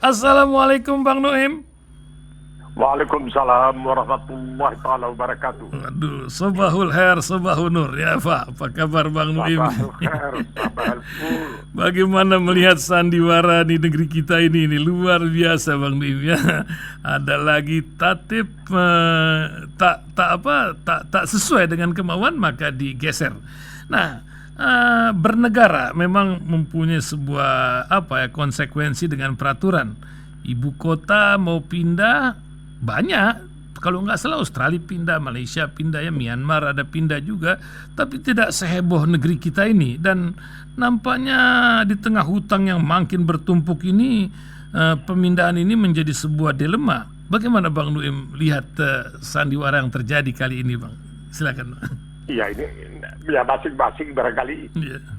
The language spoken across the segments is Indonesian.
Assalamualaikum Bang Nuim. Waalaikumsalam warahmatullahi taala wabarakatuh. Aduh, sobahul khair, sobahul nur ya Pak. Apa kabar Bang Nuim? Sabahul khair, sabahul ful. Bagaimana melihat sandiwara di negeri kita ini luar biasa Bang Nuim ya. Ada lagi tatip tak sesuai dengan kemauan maka digeser. Nah, bernegara memang mempunyai sebuah konsekuensi dengan peraturan. Ibu kota mau pindah banyak, kalau nggak salah Australia pindah, Malaysia pindah, ya Myanmar ada pindah juga, tapi tidak seheboh negeri kita ini. Dan nampaknya di tengah hutang yang makin bertumpuk ini, pemindahan ini menjadi sebuah dilema. Bagaimana Bang Nuim lihat sandiwara yang terjadi kali ini, Bang? Silakan. Iya, ini ya masing-masing barangkali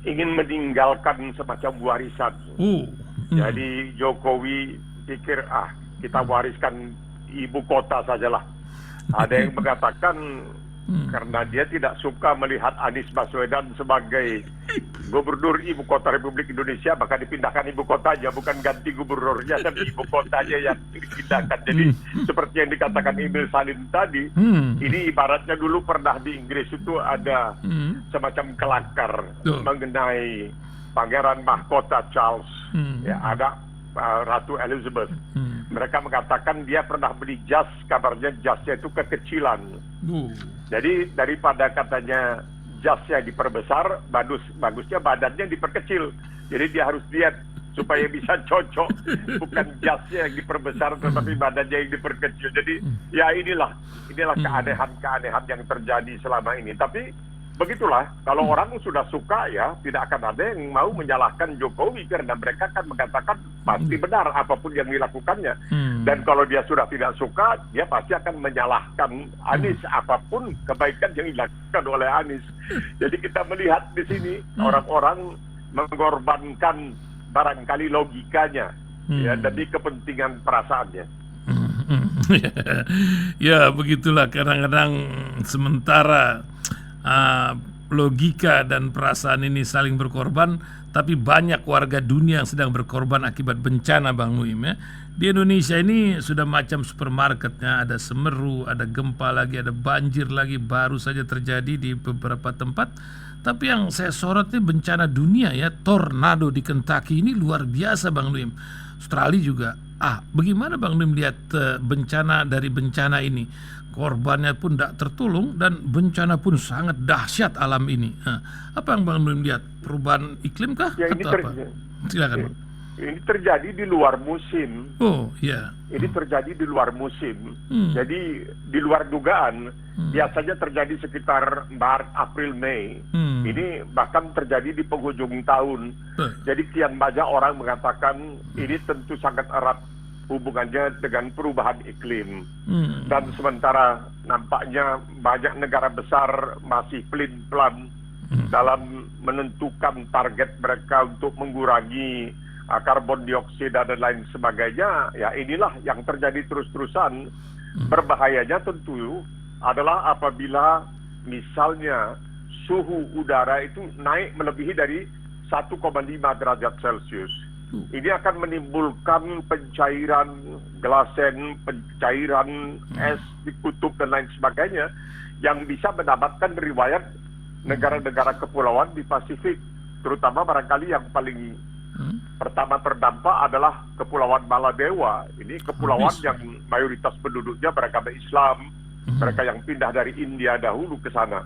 ingin meninggalkan semacam warisan. Jadi Jokowi pikir kita wariskan ibu kota sajalah. Ada yang mengatakan karena dia tidak suka melihat Anies Baswedan sebagai gubernur ibu kota Republik Indonesia, maka dipindahkan ibu kotanya, bukan ganti gubernurnya, tapi ibu kotanya yang dipindahkan. Jadi seperti yang dikatakan Emil Salim tadi, ini ibaratnya dulu pernah di Inggris itu ada semacam kelakar mengenai Pangeran Mahkota Charles, ya ada Ratu Elizabeth. Mereka mengatakan dia pernah beli jas, kabarnya jasnya itu kekecilan. Jadi daripada katanya jasnya diperbesar, bagusnya badannya diperkecil. Jadi dia harus diet supaya bisa cocok, bukan jasnya yang diperbesar tetapi badannya yang diperkecil. Jadi ya inilah keanehan-keanehan yang terjadi selama ini. Tapi begitulah, kalau orang sudah suka ya tidak akan ada yang mau menyalahkan Jokowi karena mereka kan mengatakan pasti benar apapun yang dilakukannya. Dan kalau dia sudah tidak suka, dia pasti akan menyalahkan Anies apapun kebaikan yang dilakukan oleh Anies. Jadi kita melihat di sini orang-orang mengorbankan barangkali logikanya ya demi kepentingan perasaannya. Ya begitulah, kadang-kadang sementara logika dan perasaan ini saling berkorban, tapi banyak warga dunia yang sedang berkorban akibat bencana Bang Nuim ya. Di Indonesia ini sudah macam supermarketnya, ada Semeru, ada gempa lagi, ada banjir lagi baru saja terjadi di beberapa tempat. Tapi yang saya sorot ini bencana dunia ya, tornado di Kentucky ini luar biasa Bang Nuim. Australia juga. Bagaimana Bang Nuim lihat bencana dari bencana ini? Korbannya pun tidak tertolong dan bencana pun sangat dahsyat alam ini. Apa yang Bang Nuim lihat? Perubahan iklim kah? Ya, atau apa? Silakan Bang. Ini terjadi di luar musim. Ini terjadi di luar musim. Jadi di luar dugaan. Biasanya terjadi sekitar Maret, April, Mei. Ini bahkan terjadi di penghujung tahun. Jadi kian banyak orang mengatakan ini tentu sangat erat hubungannya dengan perubahan iklim. Dan sementara nampaknya banyak negara besar masih pelin-pelan dalam menentukan target mereka untuk mengurangi karbon dioksida dan lain sebagainya, ya inilah yang terjadi terus-terusan. Berbahayanya tentu adalah apabila misalnya suhu udara itu naik melebihi dari 1,5 derajat Celcius. Ini akan menimbulkan pencairan glasen, pencairan es di kutub dan lain sebagainya yang bisa mendapatkan riwayat negara-negara kepulauan di Pasifik, terutama barangkali yang paling pertama terdampak adalah Kepulauan Maladewa. Ini kepulauan yang mayoritas penduduknya beragama Islam, mereka yang pindah dari India dahulu ke sana.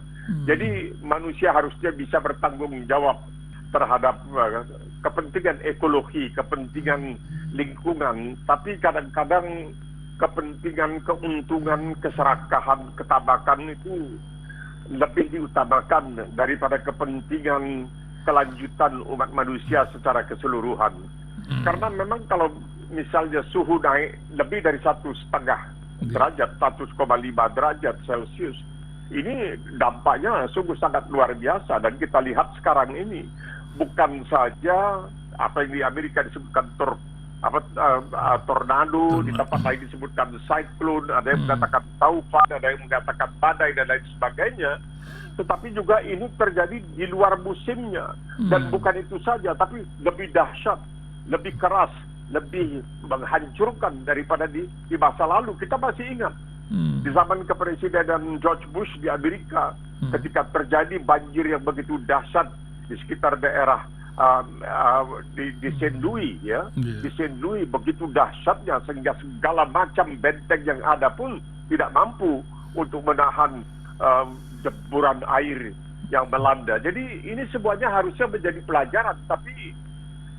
Jadi manusia harusnya bisa bertanggung jawab terhadap kepentingan ekologi, kepentingan lingkungan, tapi kadang-kadang kepentingan keuntungan, keserakahan, ketabakan itu lebih diutamakan daripada kepentingan kelanjutan umat manusia secara keseluruhan. Karena memang kalau misalnya suhu naik lebih dari 1,5 derajat, 1,5 derajat Celcius, ini dampaknya sungguh sangat luar biasa. Dan kita lihat sekarang ini bukan saja apa yang di Amerika disebutkan tornado, di tempat lain disebutkan cyclone, ada yang mengatakan taufan, ada yang mengatakan badai dan lain sebagainya. Tetapi juga ini terjadi di luar musimnya. Dan bukan itu saja, tapi lebih dahsyat, lebih keras, lebih menghancurkan daripada di masa lalu. Kita masih ingat di zaman kepresidenan George Bush di Amerika, ketika terjadi banjir yang begitu dahsyat di sekitar daerah di Saint Louis, ya, di Saint Louis begitu dahsyatnya sehingga segala macam benteng yang ada pun tidak mampu untuk menahan jeburan air yang melanda. Jadi ini semuanya harusnya menjadi pelajaran, tapi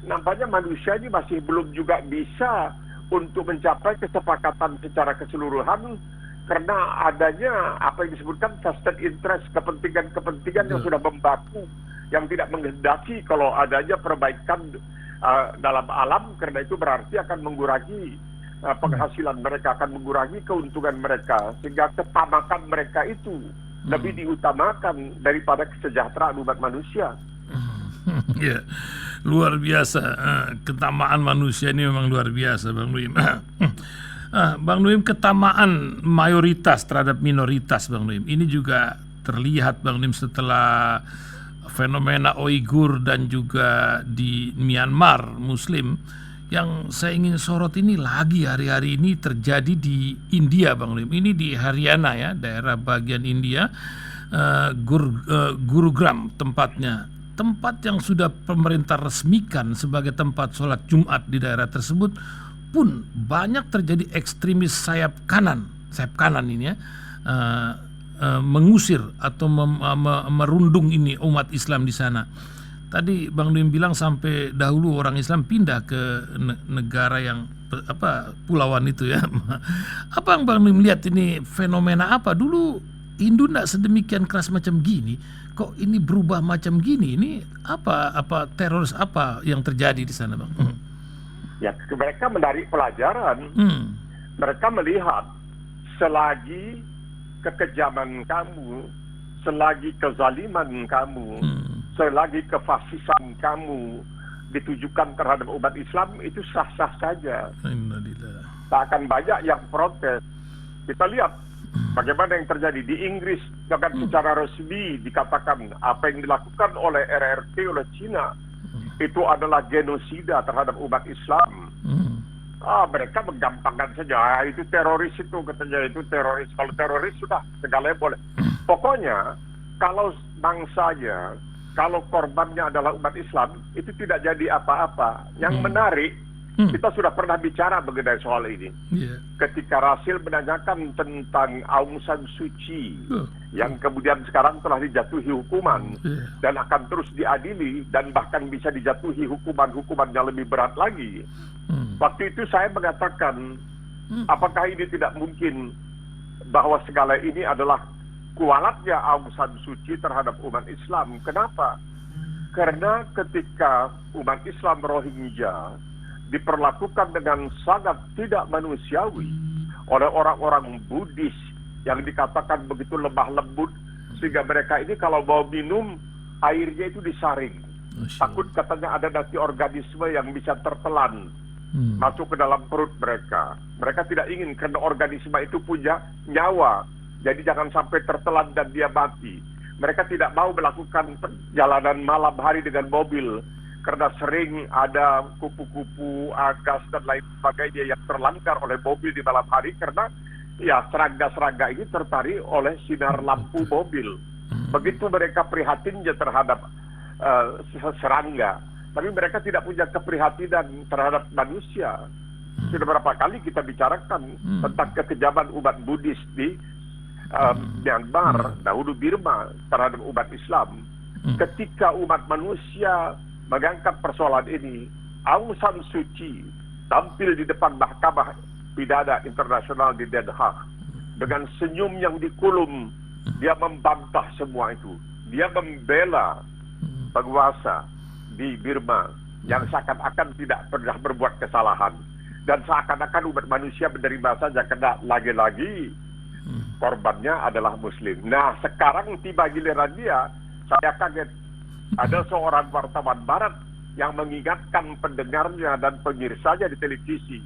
nampaknya manusia ini masih belum juga bisa untuk mencapai kesepakatan secara keseluruhan karena adanya apa yang disebutkan vested interest, kepentingan-kepentingan yang sudah membaku, yang tidak menghendaki kalau adanya perbaikan dalam alam, karena itu berarti akan mengurangi penghasilan mereka, akan mengurangi keuntungan mereka, sehingga ketamakan mereka itu lebih diutamakan daripada kesejahteraan umat manusia. Ya, luar biasa. Ketamaan manusia ini memang luar biasa, Bang Nuim. Bang Nuim, ketamaan mayoritas terhadap minoritas, Bang Nuim, ini juga terlihat, Bang Nuim, setelah fenomena Uighur dan juga di Myanmar Muslim. Yang saya ingin sorot ini lagi hari-hari ini terjadi di India, Bang Nuim. Ini di Haryana, ya, daerah bagian India, Gurugram tempatnya. Tempat yang sudah pemerintah resmikan sebagai tempat sholat Jumat di daerah tersebut pun banyak terjadi ekstremis sayap kanan ini, ya, mengusir atau merundung ini umat Islam di sana. Tadi Bang Nuim bilang sampai dahulu orang Islam pindah ke negara yang pulauan itu, ya. Apa yang Bang Nuim lihat ini fenomena apa? Dulu Hindu tidak sedemikian keras macam gini, kok ini berubah macam gini? Ini apa teroris apa yang terjadi di sana, Bang? Ya, mereka menarik pelajaran. Mereka melihat selagi kekejaman kamu, selagi kezaliman kamu, selagi kefasisan kamu ditujukan terhadap umat Islam, itu sah-sah saja. Tak akan banyak yang protes. Kita lihat bagaimana yang terjadi di Inggris, bahkan secara resmi dikatakan apa yang dilakukan oleh RRT, oleh Cina, itu adalah genosida terhadap umat Islam. Mereka menggampangkan saja, itu teroris, itu katanya itu teroris. Kalau teroris sudah segalanya boleh. Pokoknya kalau bangsanya, kalau korbannya adalah umat Islam, itu tidak jadi apa-apa. Yang menarik, kita sudah pernah bicara mengenai soal ini. Ketika Rasil menanyakan tentang Aung San Suu Kyi, yang kemudian sekarang telah dijatuhi hukuman dan akan terus diadili dan bahkan bisa dijatuhi hukuman yang lebih berat lagi. Waktu itu saya mengatakan, apakah ini tidak mungkin bahwa segala ini adalah kualatnya Aung San Suu Kyi terhadap umat Islam? Kenapa? Karena ketika umat Islam Rohingya diperlakukan dengan sangat tidak manusiawi oleh orang-orang Buddhis yang dikatakan begitu lemah lembut, sehingga mereka ini kalau mau minum airnya itu disaring. Takut katanya ada nanti organisme yang bisa tertelan masuk ke dalam perut mereka. Mereka tidak ingin karena organisme itu punya nyawa, jadi jangan sampai tertelan dan dia mati. Mereka tidak mau melakukan perjalanan malam hari dengan mobil karena sering ada kupu-kupu, gas dan lain sebagainya yang terlantar oleh mobil di malam hari, karena ya serangga-serangga ini tertarik oleh sinar lampu mobil. Begitu mereka prihatinnya terhadap serangga, tapi mereka tidak punya keprihatinan terhadap manusia. Sudah berapa kali kita bicarakan tentang kekejaman umat Buddhis di Myanmar, dahulu Burma, terhadap umat Islam. Ketika umat manusia mengangkat persoalan ini, Aung San Suu Kyi tampil di depan Mahkamah Pidana Internasional di Den Haag dengan senyum yang dikulum. Dia membantah semua itu. Dia membela penguasa di Burma yang seakan-akan tidak pernah berbuat kesalahan, dan seakan-akan umat manusia menerima saja karena lagi-lagi korbannya adalah Muslim. Nah, sekarang tiba giliran dia, saya kaget. Ada seorang wartawan barat yang mengingatkan pendengarnya dan pemirsanya di televisi.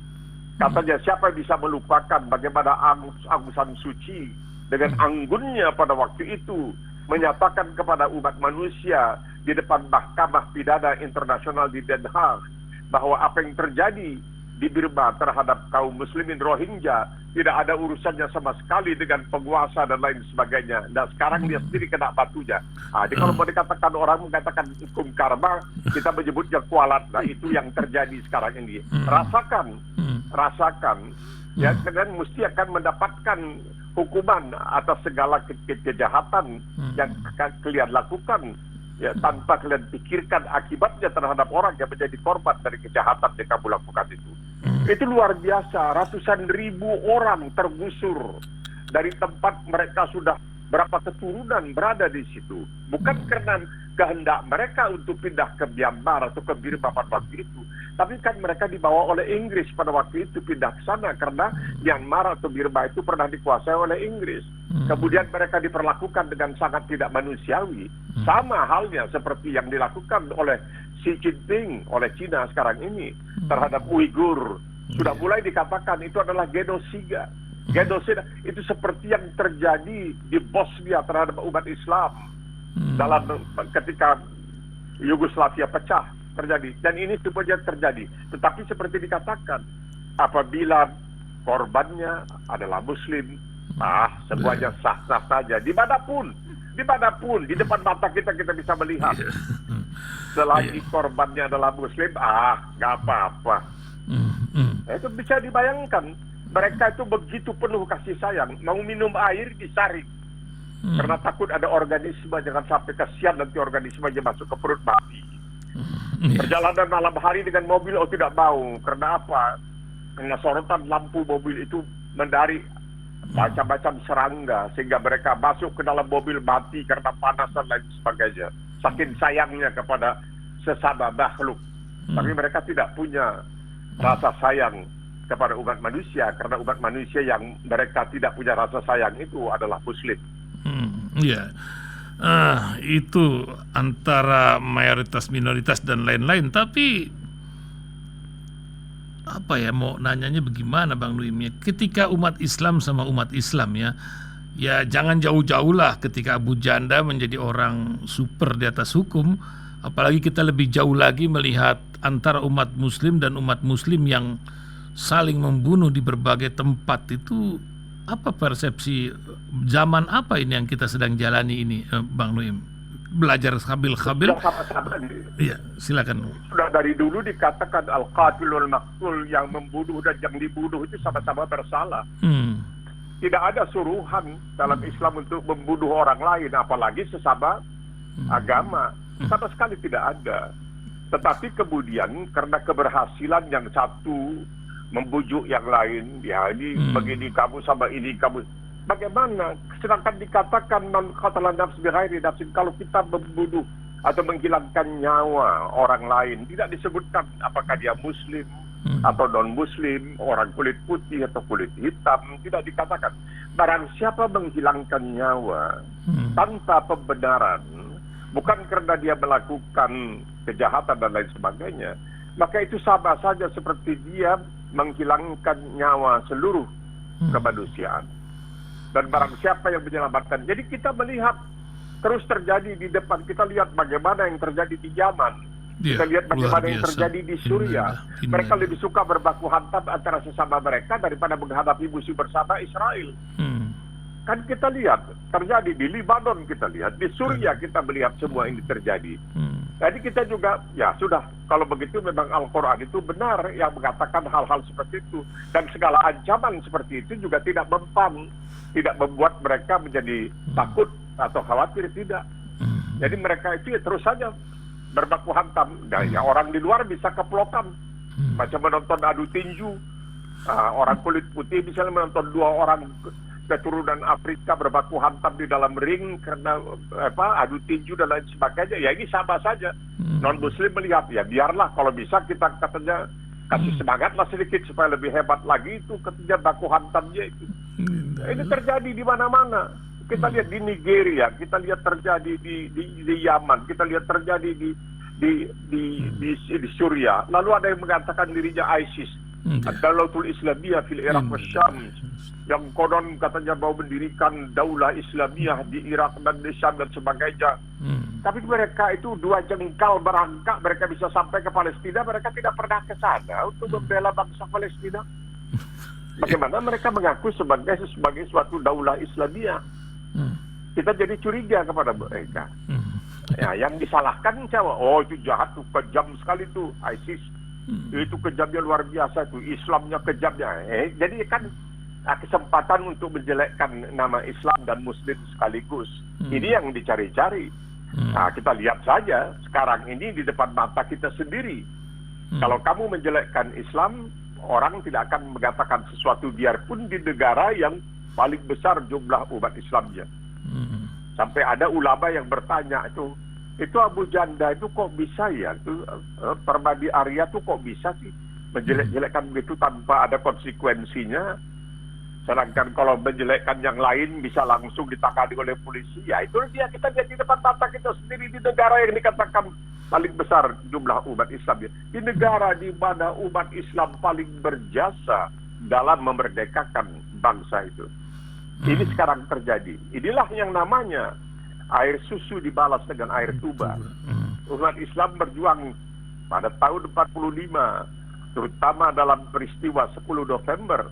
Katanya, siapa yang bisa melupakan bagaimana Aung San Suu Kyi dengan anggunnya pada waktu itu menyatakan kepada umat manusia di depan Mahkamah Pidana Internasional di Den Haag bahwa apa yang terjadi di Burma terhadap kaum muslimin Rohingya tidak ada urusannya sama sekali dengan penguasa dan lain sebagainya. Dan sekarang dia sendiri kena batunya. Jadi kalau mau dikatakan orang mengatakan hukum karma, kita menyebutnya kualat. Nah, itu yang terjadi sekarang ini. Rasakan. Ya, kalian mesti akan mendapatkan hukuman atas segala kejahatan yang kalian lakukan. Ya, tanpa kalian pikirkan akibatnya terhadap orang yang menjadi korban dari kejahatan yang kamu lakukan itu. Itu luar biasa. Ratusan ribu orang tergusur dari tempat mereka sudah berapa keturunan berada di situ. Bukan karena kehendak mereka untuk pindah ke Myanmar atau ke Burma pada waktu itu. Tapi kan mereka dibawa oleh Inggris pada waktu itu pindah ke sana karena Myanmar atau Burma itu pernah dikuasai oleh Inggris. Kemudian mereka diperlakukan dengan sangat tidak manusiawi. Sama halnya seperti yang dilakukan oleh Xi Jinping, oleh Cina sekarang ini terhadap Uighur. Sudah mulai dikatakan itu adalah genosida. Genosida itu seperti yang terjadi di Bosnia terhadap umat Islam dalam ketika Yugoslavia pecah terjadi. Dan ini semuanya terjadi. Tetapi seperti dikatakan, apabila korbannya adalah Muslim, semuanya sah-sah saja. Dimanapun, di depan mata kita bisa melihat. Selagi korbannya adalah Muslim, nggak apa-apa. Itu bisa dibayangkan. Mereka itu begitu penuh kasih sayang. Mau minum air disaring. Karena takut ada organisme, jangan sampai kasihan nanti organismenya masuk ke perut mati. Perjalanan malam hari dengan mobil, tidak mau. Karena apa? Karena sorotan lampu mobil itu mendari macam-macam serangga. Sehingga mereka masuk ke dalam mobil mati karena panas dan lain sebagainya. Saking sayangnya kepada sesama makhluk. Tapi mereka tidak punya rasa sayang kepada umat manusia. Karena umat manusia yang mereka tidak punya rasa sayang itu adalah Muslim. Itu antara mayoritas, minoritas dan lain-lain. Tapi apa ya, mau nanyanya bagaimana Bang Nuim ya? Ketika umat Islam sama umat Islam ya jangan jauh-jauh lah ketika Abu Janda menjadi orang super di atas hukum. Apalagi kita lebih jauh lagi melihat antara umat Muslim dan umat Muslim yang saling membunuh di berbagai tempat. Itu apa persepsi zaman apa ini yang kita sedang jalani ini, Bang Nuim? Belajar kabil-kabil. Iya, silakan. Sudah dari dulu dikatakan al-qatilul maqtul, yang membunuh dan yang dibunuh itu sama-sama bersalah. Tidak ada suruhan dalam Islam untuk membunuh orang lain, apalagi sesama agama. Sama sekali tidak ada. Tetapi kemudian karena keberhasilan yang satu membujuk yang lain, ini begini kamu sama ini kamu. Bagaimana? Sedangkan dikatakan man qatala nafs bighairi nafsin, kalau kita membunuh atau menghilangkan nyawa orang lain, tidak disebutkan apakah dia Muslim atau non-Muslim, orang kulit putih atau kulit hitam, tidak dikatakan. Barang siapa menghilangkan nyawa tanpa pembenaran, bukan karena dia melakukan kejahatan dan lain sebagainya, maka itu sama saja seperti dia menghilangkan nyawa seluruh kemanusiaan. Dan barang siapa yang menyelamatkan. Jadi kita melihat terus terjadi di depan. Kita lihat bagaimana yang terjadi di Yaman. Kita lihat bagaimana yang terjadi di Suriah. Mereka lebih suka berbaku hantam antara sesama mereka daripada menghadapi musuh bersama Israel. Kan kita lihat terjadi di Lebanon, kita lihat di Suriah, kita melihat semua ini terjadi. Jadi kita juga, ya sudah, kalau begitu memang Al-Quran itu benar yang mengatakan hal-hal seperti itu. Dan segala ancaman seperti itu juga tidak mempan, tidak membuat mereka menjadi takut atau khawatir, tidak. Jadi mereka itu ya terus saja berbaku hantam. Nah, ya, orang di luar bisa keplokan, macam menonton adu tinju. Orang kulit putih misalnya menonton dua orang keturunan Afrika berbaku hantam di dalam ring karena adu tinju dan lain sebagainya. Ya ini sama saja. Non-Muslim melihat, ya biarlah, kalau bisa kita katanya kasih semangatlah sedikit supaya lebih hebat lagi itu ketika baku hantamnya itu. Ini terjadi di mana-mana. Kita lihat di Nigeria, kita lihat terjadi di Yaman, kita lihat terjadi di Suriah. Lalu ada yang mengatakan dirinya ISIS. Ad-Dawlatul Islamiyah fil Iraq wa Syam, yang konon katanya mau mendirikan daulah Islamiyah di Irak dan di Syam dan sebagainya. Tapi mereka itu 2 jengkal berangkat, mereka bisa sampai ke Palestina, mereka tidak pernah ke sana untuk membela bangsa Palestina. Bagaimana mereka mengaku sebagai suatu daulah Islamiyah? Kita jadi curiga kepada mereka. Ya, yang disalahkan siapa? Oh, itu jahat tuh, kejam sekali tuh ISIS. Itu kejamnya luar biasa tuh, Islamnya kejamnya. Jadi kan kesempatan untuk menjelekkan nama Islam dan Muslim sekaligus. Ini yang dicari-cari. Nah, kita lihat saja sekarang ini di depan mata kita sendiri. Kalau kamu menjelekkan Islam, orang tidak akan mengatakan sesuatu biarpun di negara yang paling besar jumlah umat Islamnya. Sampai ada ulama yang bertanya itu Abu Janda itu kok bisa ya? Itu Permadi Arya itu kok bisa sih menjelek-jelekkan begitu tanpa ada konsekuensinya? Sedangkan kalau menjelekkan yang lain bisa langsung ditangani oleh polisi. Ya itu dia, kita lihat di depan mata kita sendiri di negara yang dikatakan paling besar jumlah umat Islam. Di negara di mana umat Islam paling berjasa dalam memerdekakan bangsa itu. Ini sekarang terjadi. Inilah yang namanya air susu dibalas dengan air tuba. Umat Islam berjuang pada tahun 45, terutama dalam peristiwa 10 November.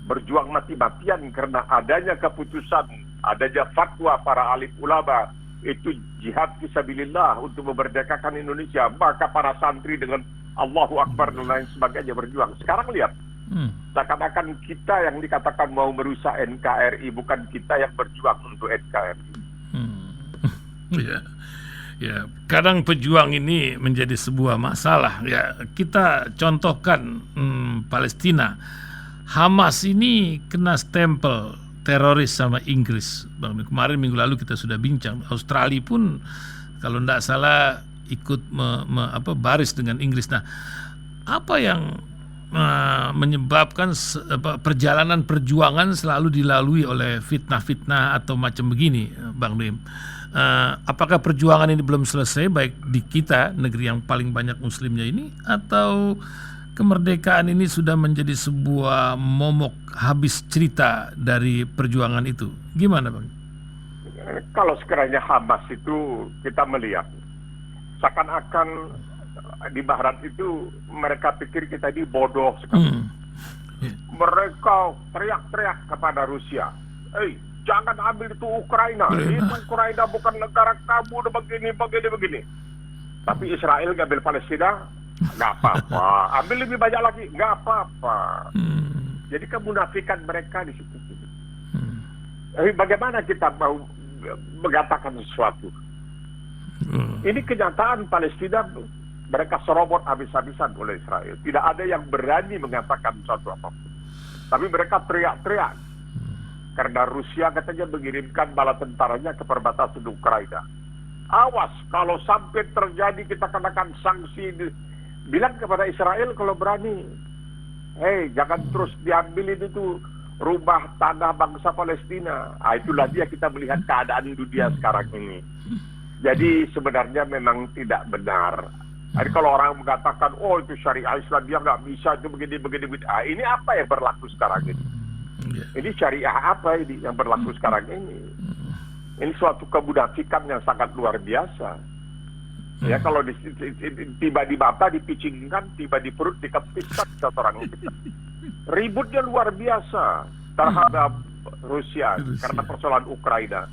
Berjuang mati-matian karena adanya keputusan, adanya fatwa para alim ulama, itu jihad fisabilillah untuk memerdekakan Indonesia. Maka para santri dengan Allahu Akbar dan lain sebagainya berjuang. Sekarang lihat, seakan-akan kita yang dikatakan mau merusak NKRI, bukan kita yang berjuang untuk NKRI. Ya, kadang pejuang ini menjadi sebuah masalah. Ya, kita contohkan Palestina. Hamas ini kena stempel teroris sama Inggris. Kemarin minggu lalu kita sudah bincang. Australia pun kalau tidak salah ikut baris dengan Inggris. Nah, apa yang menyebabkan perjalanan perjuangan selalu dilalui oleh fitnah-fitnah atau macam begini, Bang Nuim? Apakah perjuangan ini belum selesai baik di kita, negeri yang paling banyak muslimnya ini, atau kemerdekaan ini sudah menjadi sebuah momok habis cerita dari perjuangan itu? Gimana, Bang? Kalau sekiranya Hamas itu kita melihat seakan-akan di Barat itu mereka pikir kita ini bodoh sekali. Mereka teriak-teriak kepada Rusia, jangan ambil itu Ukraina. Itu Ukraina bukan negara kamu, begini. Tapi Israel ngambil Palestina, nggak apa-apa. Ambil lebih banyak lagi, nggak apa-apa. Jadi kemunafikan mereka di situ. Bagaimana kita mau mengatakan sesuatu? Ini kenyataan Palestina, mereka serobot habis-habisan oleh Israel. Tidak ada yang berani mengatakan sesuatu apapun. Tapi mereka teriak-teriak. Karena Rusia katanya mengirimkan bala tentaranya ke perbatasan Ukraina. Awas, kalau sampai terjadi kita kenakan sanksi. Bilang kepada Israel kalau berani, jangan terus diambil itu rumah tanah bangsa Palestina. Itulah dia kita melihat keadaan dunia sekarang ini. Jadi sebenarnya memang tidak benar. Jadi kalau orang mengatakan, itu syariah Islam, dia nggak bisa, itu begini. Ini apa yang berlaku sekarang ini? Ini syariah apa ini yang berlaku sekarang ini? Ini suatu kemunafikan yang sangat luar biasa. Ya, kalau tiba di mata dipicingkan, tiba di perut dikepiskan seorang kita. Ributnya luar biasa terhadap Rusia karena persoalan Ukraina.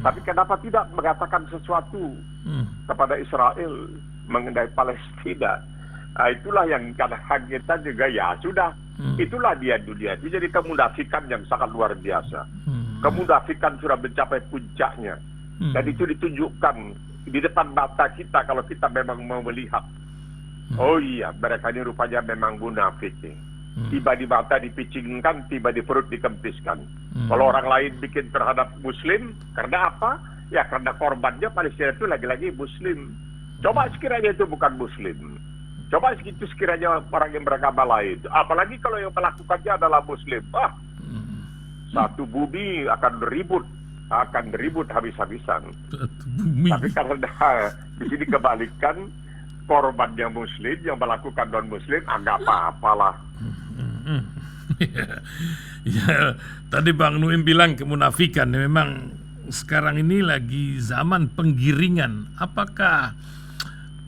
Tapi kenapa tidak mengatakan sesuatu kepada Israel mengenai Palestina? Itulah yang kadang kita juga ya sudah. Itulah dia dunia. Itu jadi kemunafikan yang sangat luar biasa. Kemunafikan sudah mencapai puncaknya. Dan itu ditunjukkan di depan mata kita kalau kita memang mau melihat. Oh iya, mereka ini rupanya memang munafik. Tiba di mata dipicingkan, tiba di perut dikempiskan. Kalau orang lain bikin terhadap Muslim, karena apa? Ya karena korbannya Palestina itu lagi-lagi Muslim. Coba sekiranya itu bukan Muslim. Coba itu sekiranya orang yang beragama lain. Apalagi kalau yang melakukannya adalah Muslim. Satu bumi akan ribut habis-habisan. Tapi karena di sini kebalikan, korbannya Muslim, yang melakukan non-Muslim, nggak apa-apalah. Ya, tadi Bang Nuim bilang kemunafikan. Ya, memang sekarang ini lagi zaman penggiringan. Apakah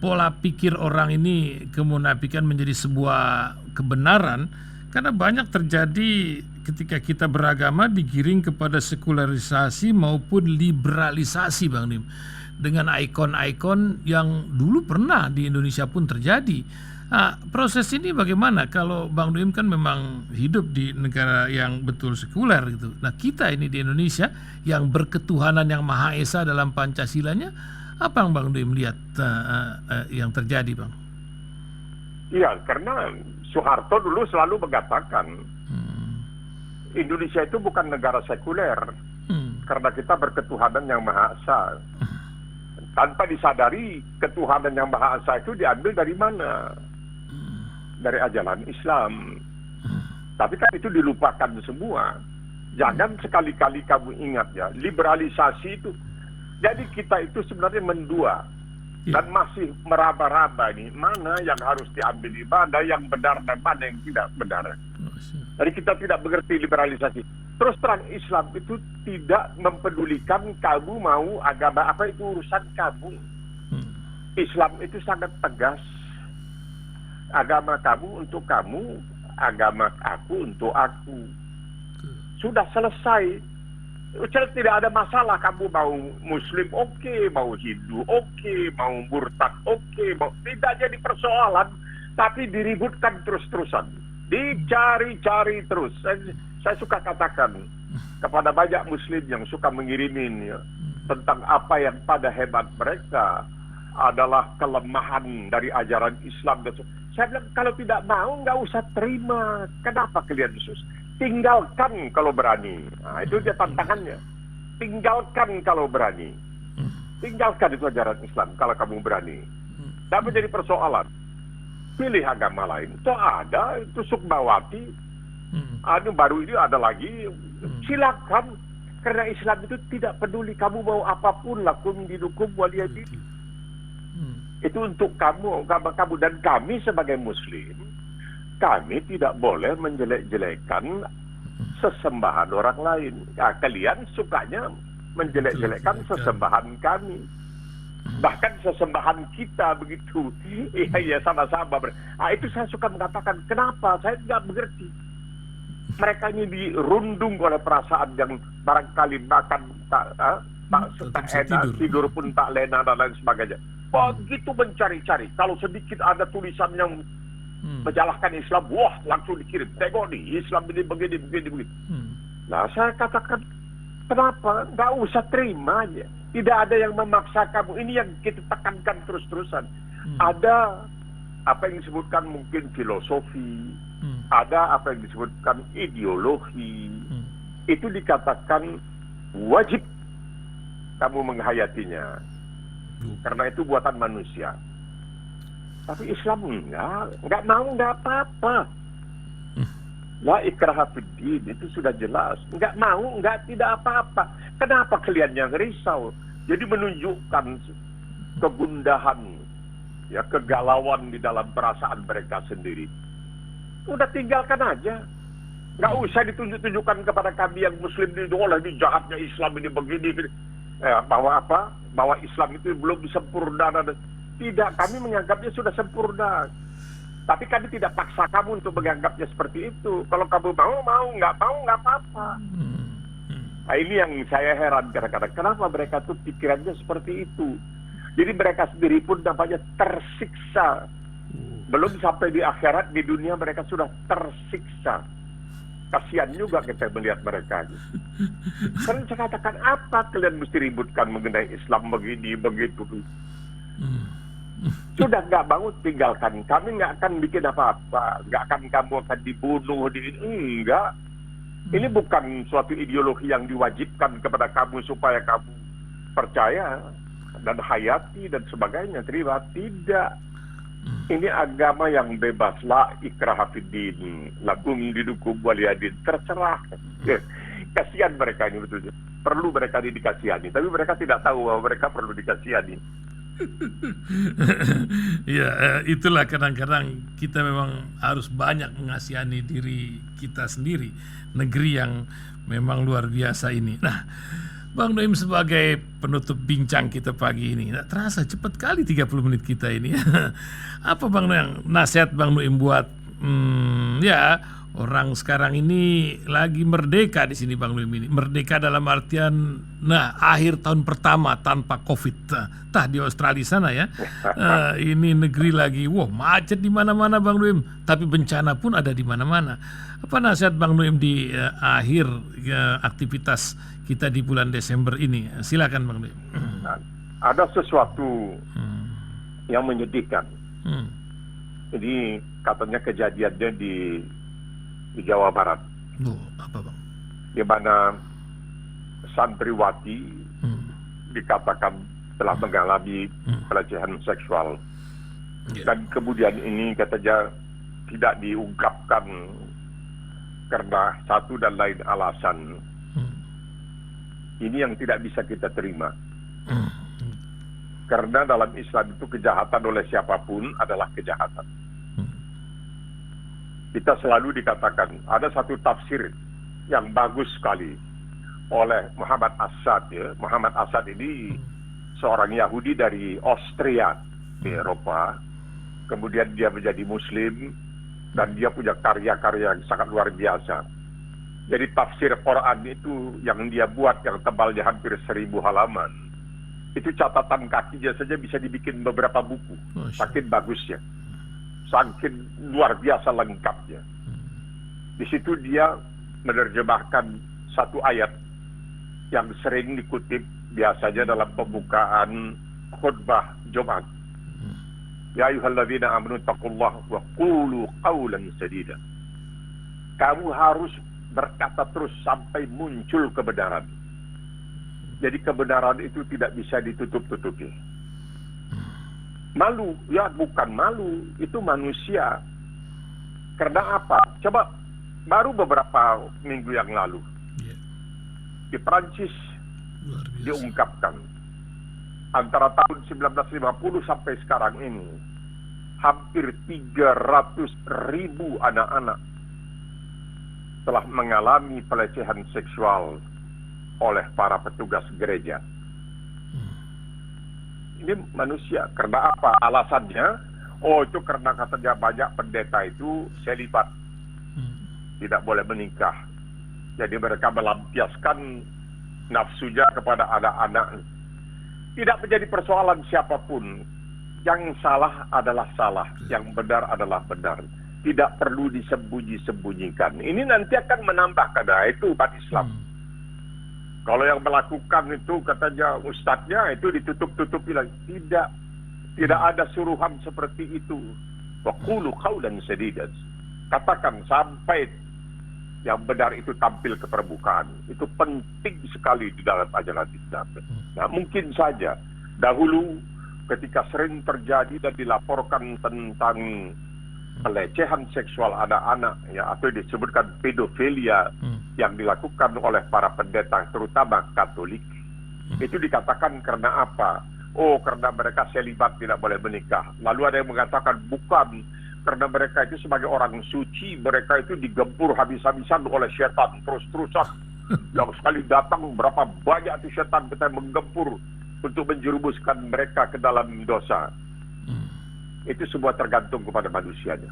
pola pikir orang ini kemunafikan menjadi sebuah kebenaran? Karena banyak terjadi ketika kita beragama digiring kepada sekularisasi maupun liberalisasi, Bang Nuim. Dengan ikon-ikon yang dulu pernah di Indonesia pun terjadi. Nah, proses ini bagaimana? Kalau Bang Nuim kan memang hidup di negara yang betul sekuler gitu. Nah, kita ini di Indonesia yang berketuhanan yang Maha Esa dalam Pancasilanya, apa yang Bang Nuim lihat yang terjadi, Bang? Iya, karena Soeharto dulu selalu mengatakan Indonesia itu bukan negara sekuler karena kita berketuhanan yang Maha Esa. Tanpa disadari ketuhanan yang Maha Esa itu diambil dari mana? Dari ajaran Islam. Tapi kan itu dilupakan semua. Jangan sekali-kali kamu ingat ya, liberalisasi itu. Jadi kita itu sebenarnya mendua. Dan masih meraba-raba nih, mana yang harus diambil, mana yang benar dan mana yang tidak benar. Jadi kita tidak mengerti liberalisasi. Terus terang, Islam itu tidak mempedulikan kamu mau agama apa, itu urusan kamu. Islam itu sangat tegas. Agama kamu untuk kamu, agama aku untuk aku. Sudah selesai. Tidak ada masalah kamu mau Muslim oke, mau Hindu oke, mau murtad oke, tidak jadi persoalan, tapi diributkan terus-terusan, dicari-cari terus. Saya suka katakan kepada banyak Muslim yang suka mengirimin ya, tentang apa yang pada hebat mereka adalah kelemahan dari ajaran Islam. Saya bilang kalau tidak mau nggak usah terima. Kenapa kalian susah? Tinggalkan kalau berani. Nah, itu dia tantangannya. Tinggalkan kalau berani. Tinggalkan itu ajaran Islam kalau kamu berani. Tidak menjadi persoalan. Pilih agama lain. Itu ada, itu Sukmawati. Baru ini ada lagi. Silakan. Karena Islam itu tidak peduli kamu mau apapun, lakum dinukum waliyadin. Itu untuk kamu, agama kamu. Dan kami sebagai Muslim, kami tidak boleh menjelek-jelekan sesembahan orang lain. Ya, kalian sukanya menjelek-jelekan sesembahan kami. Bahkan sesembahan kita begitu. Iya, sama-sama. Itu saya suka mengatakan, kenapa? Saya tidak mengerti. Mereka ini dirundung oleh perasaan yang barangkali makan tak enak, tidur pun tak lena dan lain sebagainya. Begitu mencari-cari. Kalau sedikit ada tulisan yang menjalahkan Islam, wah langsung dikirim. Tengok nih, Islam ini begini. Nah, saya katakan, kenapa? Nggak usah terima aja. Tidak ada yang memaksa kamu. Ini yang kita tekankan terus-terusan. Ada apa yang disebutkan mungkin filosofi, ada apa yang disebutkan ideologi. Itu dikatakan wajib kamu menghayatinya. Karena itu buatan manusia. Tapi Islam enggak mau, enggak apa-apa. La ikraha fiddin, itu sudah jelas. Enggak mau, tidak apa-apa. Kenapa kalian yang risau? Jadi menunjukkan kegundahan, ya, kegalauan di dalam perasaan mereka sendiri. Udah tinggalkan aja. Enggak usah ditunjuk-tunjukkan kepada kami yang Muslim ini, ini jahatnya Islam ini begini. Bahwa apa? Bahwa Islam itu belum sempurna. Tidak, kami menganggapnya sudah sempurna. Tapi kami tidak paksa kamu untuk menganggapnya seperti itu. Kalau kamu mau, nggak apa-apa. Nah, ini yang saya heran kadang-kadang. Kenapa mereka tuh pikirannya seperti itu? Jadi mereka sendiri pun nampaknya tersiksa. Belum sampai di akhirat, di dunia mereka sudah tersiksa. Kasihan juga kita melihat mereka. Karena saya katakan, apa kalian mesti ributkan mengenai Islam begini, begitu. Sudah nggak mau, tinggalkan. Kami nggak akan bikin apa-apa. Nggak akan kamu akan dibunuh. Enggak. Ini bukan suatu ideologi yang diwajibkan kepada kamu supaya kamu percaya dan hayati dan sebagainya. Terima. Tidak. Ini agama yang bebas. La ikraha fiddin. Lakum dinukum waliyadin. Terserah. Kasihan mereka ini betul. Perlu mereka dikasihani. Tapi mereka tidak tahu bahwa mereka perlu dikasihani. Ya, itulah kadang-kadang kita memang harus banyak mengasihani diri kita sendiri, negeri yang memang luar biasa ini. Nah, Bang Noim sebagai penutup bincang kita pagi ini, nggak terasa cepat kali 30 menit kita ini. Apa Bang Noim, nasihat Bang Noim buat ya orang sekarang ini lagi merdeka di sini Bang Noim ini. Merdeka dalam artian akhir tahun pertama tanpa Covid. Tah di Australia sana ya. Ini negeri lagi macet di mana-mana Bang Noim, tapi bencana pun ada di mana-mana. Apa nasihat Bang Noim di akhir aktivitas kita di bulan Desember ini? Silakan Bang Noim. Ada sesuatu yang menyedihkan. Jadi katanya kejadiannya di Jawa Barat. Apa Bang? Di mana santriwati dikatakan telah mengalami pelecehan seksual. Dan kemudian ini katanya tidak diungkapkan karena satu dan lain alasan. Ini yang tidak bisa kita terima. Karena dalam Islam itu kejahatan oleh siapapun adalah kejahatan. Kita selalu dikatakan, ada satu tafsir yang bagus sekali oleh Muhammad Asad. Ya. Muhammad Asad ini seorang Yahudi dari Austria di Eropa. Kemudian dia menjadi Muslim dan dia punya karya-karya yang sangat luar biasa. Jadi tafsir Quran itu yang dia buat yang tebalnya hampir 1000 halaman. Itu catatan kakinya saja bisa dibikin beberapa buku. Saking bagusnya. Saking luar biasa lengkapnya. Di situ dia menerjemahkan satu ayat yang sering dikutip biasanya dalam pembukaan khutbah Jumat. Ya ayyuhalladzina amanu taqullaha wa qulu qawlan sadida. Kamu harus berkata terus sampai muncul kebenaran. Jadi kebenaran itu tidak bisa ditutup-tutupi. Malu, ya bukan malu, itu manusia. Karena apa? Coba, baru beberapa minggu yang lalu, di Perancis diungkapkan, antara tahun 1950 sampai sekarang ini, hampir 300.000 anak-anak telah mengalami pelecehan seksual oleh para petugas gereja. Ini manusia. Karena apa? Alasannya, itu karena katanya banyak pendeta itu selibat. Tidak boleh menikah. Jadi mereka melampiaskan nafsunya kepada anak-anak. Tidak menjadi persoalan siapapun. Yang salah adalah salah. Yang benar adalah benar. Tidak perlu disembunyi-sembunyikan. Ini nanti akan menambah karena itu umat Islam. Kalau yang melakukan itu katanya ustadznya itu ditutup-tutupi lagi. Tidak ada suruhan seperti itu. Wa qulu qawlan sadida. Katakan sampai yang benar itu tampil ke permukaan. Itu penting sekali di dalam ajaran Islam. Nah, mungkin saja dahulu ketika sering terjadi dan dilaporkan tentang pelecehan seksual anak-anak ya atau disebutkan pedofilia yang dilakukan oleh para pendeta terutama Katolik itu dikatakan karena apa? Karena mereka selibat tidak boleh menikah. Lalu ada yang mengatakan bukan, karena mereka itu sebagai orang suci, mereka itu digempur habis-habisan oleh setan terus-terusan. Yang sekali datang berapa banyak itu setan kita menggempur untuk menjerumuskan mereka ke dalam dosa. Itu semua tergantung kepada manusianya.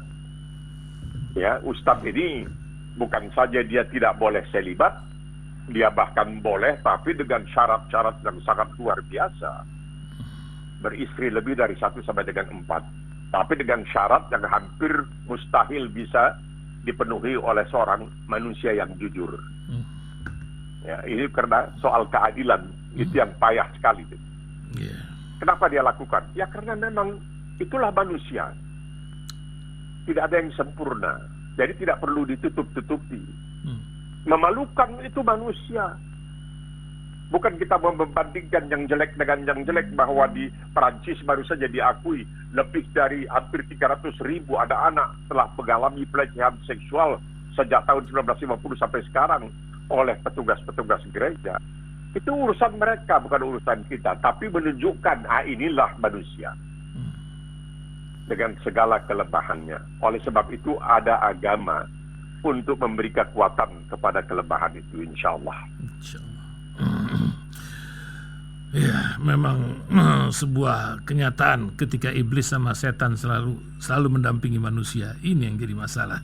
Ya, Ustadz ini bukan saja dia tidak boleh selibat, dia bahkan boleh, tapi dengan syarat-syarat yang sangat luar biasa. Beristri lebih dari 1 sampai dengan 4. Tapi dengan syarat yang hampir mustahil bisa dipenuhi oleh seorang manusia yang jujur. Ya, ini karena soal keadilan, itu yang payah sekali. Kenapa dia lakukan? Ya karena memang itulah manusia. Tidak ada yang sempurna. Jadi tidak perlu ditutup-tutupi. Memalukan itu manusia. Bukan kita membandingkan yang jelek dengan yang jelek, bahwa di Perancis baru saja diakui lebih dari hampir 300.000 anak-anak telah mengalami pelecehan seksual sejak tahun 1950 sampai sekarang oleh petugas-petugas gereja. Itu urusan mereka, bukan urusan kita. Tapi menunjukkan, inilah manusia. Dengan segala kelebihannya. Oleh sebab itu ada agama untuk memberi kekuatan kepada kelebihan itu, insya Allah. Ya, memang sebuah kenyataan ketika iblis sama setan selalu mendampingi manusia. Ini yang jadi masalah.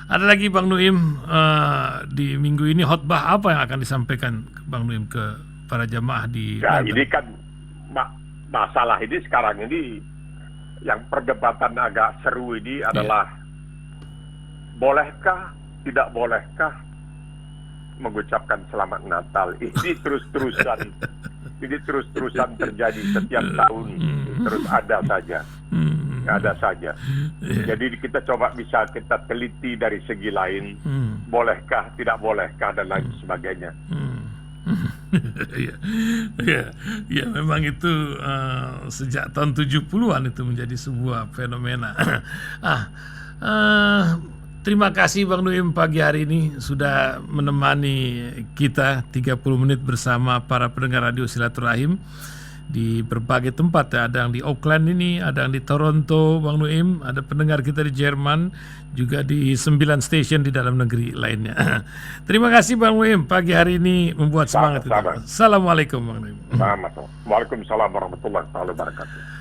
Ada lagi Bang Nuim, di minggu ini khotbah apa yang akan disampaikan Bang Nuim ke para jamaah di Banten? Ini kan masalah ini sekarang ini yang perdebatan agak seru ini adalah bolehkah, tidak bolehkah mengucapkan Selamat Natal. Ini terus-terusan terjadi setiap tahun, terus ada saja. Jadi kita coba bisa kita teliti dari segi lain, bolehkah, tidak bolehkah, dan lain sebagainya. Ya, memang itu sejak tahun 70-an itu menjadi sebuah fenomena. Terima kasih Bang Nuim pagi hari ini sudah menemani kita 30 menit bersama para pendengar radio Silaturahim di berbagai tempat ya. Ada yang di Auckland ini, ada yang di Toronto Bang Nuim, ada pendengar kita di Jerman, juga di 9 stasiun di dalam negeri lainnya. Terima kasih Bang Nuim pagi hari ini membuat semangat kita. Assalamualaikum Bang Nuim. Waalaikumsalam warahmatullahi wabarakatuh.